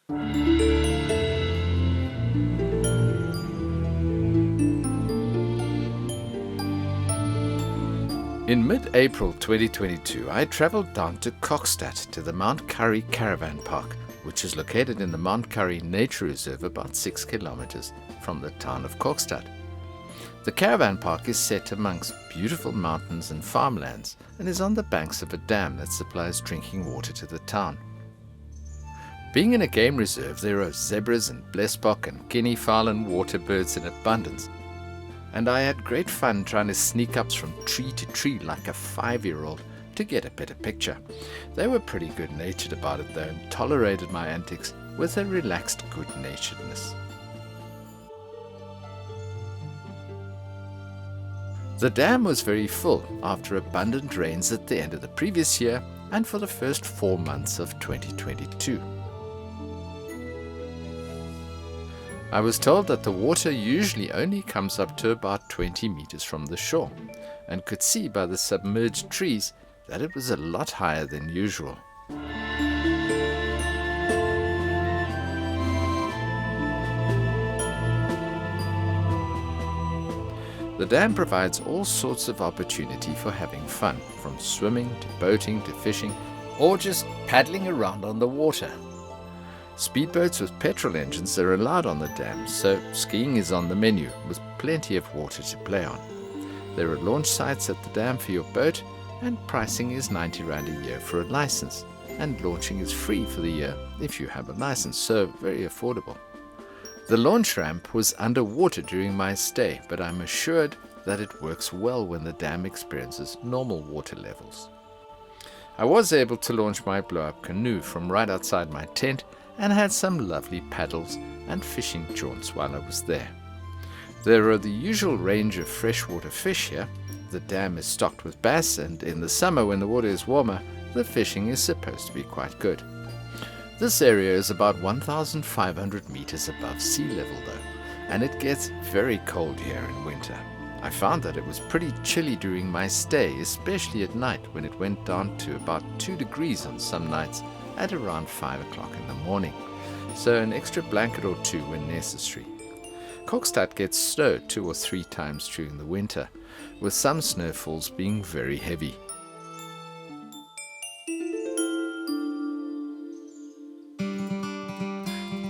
In mid-April 2022, I travelled down to Kokstad to the Mount Currie Caravan Park, which is located in the Mount Currie Nature Reserve about 6 kilometers from the town of Kokstad. The caravan park is set amongst beautiful mountains and farmlands and is on the banks of a dam that supplies drinking water to the town. Being in a game reserve, there are zebras and blesbok and guinea fowl and water birds in abundance. And I had great fun trying to sneak up from tree to tree like a 5-year-old to get a better picture. They were pretty good-natured about it though and tolerated my antics with a relaxed good-naturedness. The dam was very full after abundant rains at the end of the previous year and for the first 4 months of 2022. I was told that the water usually only comes up to about 20 meters from the shore, and could see by the submerged trees that it was a lot higher than usual. The dam provides all sorts of opportunity for having fun, from swimming to boating to fishing, or just paddling around on the water. Speedboats with petrol engines are allowed on the dam, so skiing is on the menu with plenty of water to play on. There are launch sites at the dam for your boat, and pricing is 90 Rand a year for a license, and launching is free for the year if you have a license, so very affordable. The launch ramp was underwater during my stay, but I'm assured that it works well when the dam experiences normal water levels. I was able to launch my blow-up canoe from right outside my tent and had some lovely paddles and fishing jaunts while I was there. There are the usual range of freshwater fish here. The dam is stocked with bass, and in the summer when the water is warmer, the fishing is supposed to be quite good. This area is about 1,500 meters above sea level though, and it gets very cold here in winter. I found that it was pretty chilly during my stay, especially at night when it went down to about 2 degrees on some nights at around 5 o'clock in the morning, so an extra blanket or two when necessary. Kokstad gets snow 2 or 3 times during the winter, with some snowfalls being very heavy.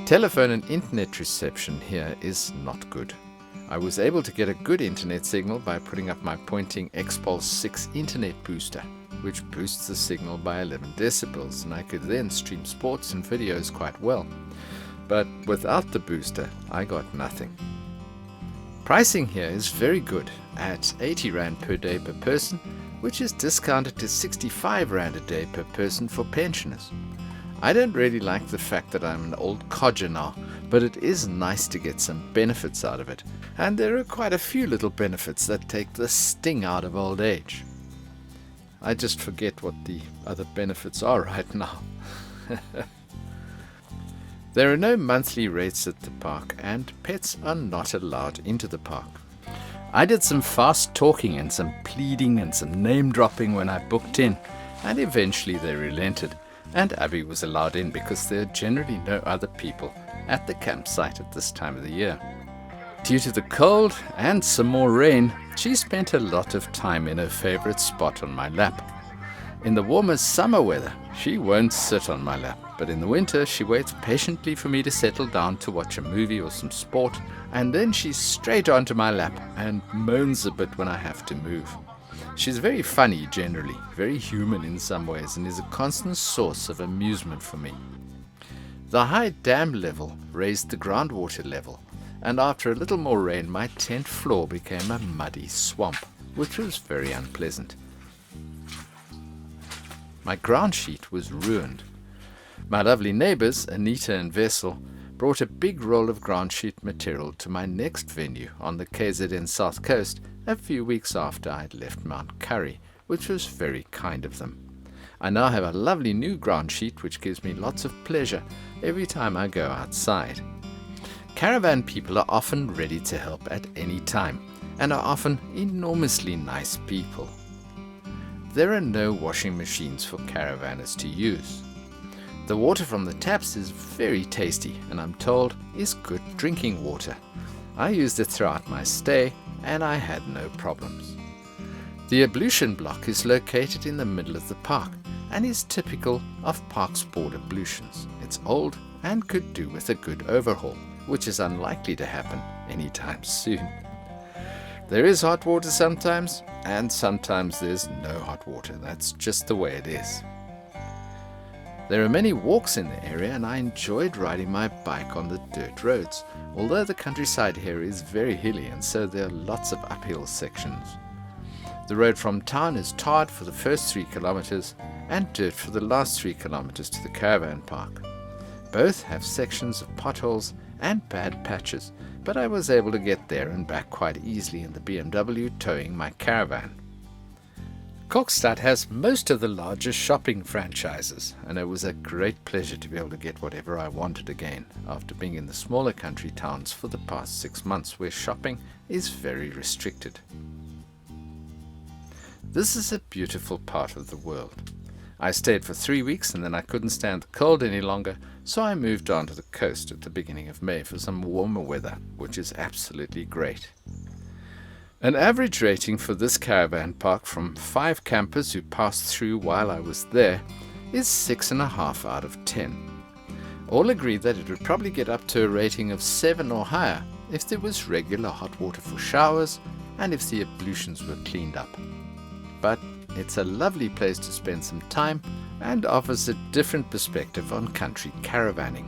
Telephone and internet reception here is not good. I was able to get a good internet signal by putting up my Pointing X-Pulse 6 internet booster, which boosts the signal by 11 decibels, and I could then stream sports and videos quite well. But without the booster, I got nothing. Pricing here is very good at 80 Rand per day per person, which is discounted to 65 Rand a day per person for pensioners. I don't really like the fact that I'm an old codger now, but it is nice to get some benefits out of it, and there are quite a few little benefits that take the sting out of old age. I just forget what the other benefits are right now. There are no monthly rates at the park, and pets are not allowed into the park. I did some fast talking and some pleading and some name dropping when I booked in, and eventually they relented, and Abby was allowed in because there are generally no other people at the campsite at this time of the year. Due to the cold and some more rain, she spent a lot of time in her favorite spot on my lap. In the warmer summer weather, she won't sit on my lap, but in the winter she waits patiently for me to settle down to watch a movie or some sport, and then she's straight onto my lap and moans a bit when I have to move. She's very funny generally, very human in some ways, and is a constant source of amusement for me. The high dam level raised the groundwater level, and after a little more rain my tent floor became a muddy swamp, which was very unpleasant. My ground sheet was ruined. My lovely neighbors, Anita and Vessel, brought a big roll of ground sheet material to my next venue on the KZN south coast a few weeks after I'd left Mount Currie, which was very kind of them. I now have a lovely new ground sheet which gives me lots of pleasure every time I go outside. Caravan people are often ready to help at any time and are often enormously nice people. There are no washing machines for caravanners to use. The water from the taps is very tasty and I'm told is good drinking water. I used it throughout my stay and I had no problems. The ablution block is located in the middle of the park and is typical of park sport ablutions. It's old and could do with a good overhaul, which is unlikely to happen anytime soon. There is hot water sometimes, and sometimes there's no hot water. That's just the way it is. There are many walks in the area and I enjoyed riding my bike on the dirt roads, although the countryside here is very hilly and so there are lots of uphill sections. The road from town is tarred for the first 3 kilometers and dirt for the last 3 kilometers to the caravan park. Both have sections of potholes and bad patches, but I was able to get there and back quite easily in the BMW towing my caravan. Kokstad has most of the largest shopping franchises, and it was a great pleasure to be able to get whatever I wanted again after being in the smaller country towns for the past 6 months where shopping is very restricted. This is a beautiful part of the world. I stayed for 3 weeks and then I couldn't stand the cold any longer, so I moved on to the coast at the beginning of May for some warmer weather, which is absolutely great. An average rating for this caravan park from 5 campers who passed through while I was there is 6.5 out of 10. All agreed that it would probably get up to a rating of 7 or higher if there was regular hot water for showers and if the ablutions were cleaned up. But it's a lovely place to spend some time and offers a different perspective on country caravanning.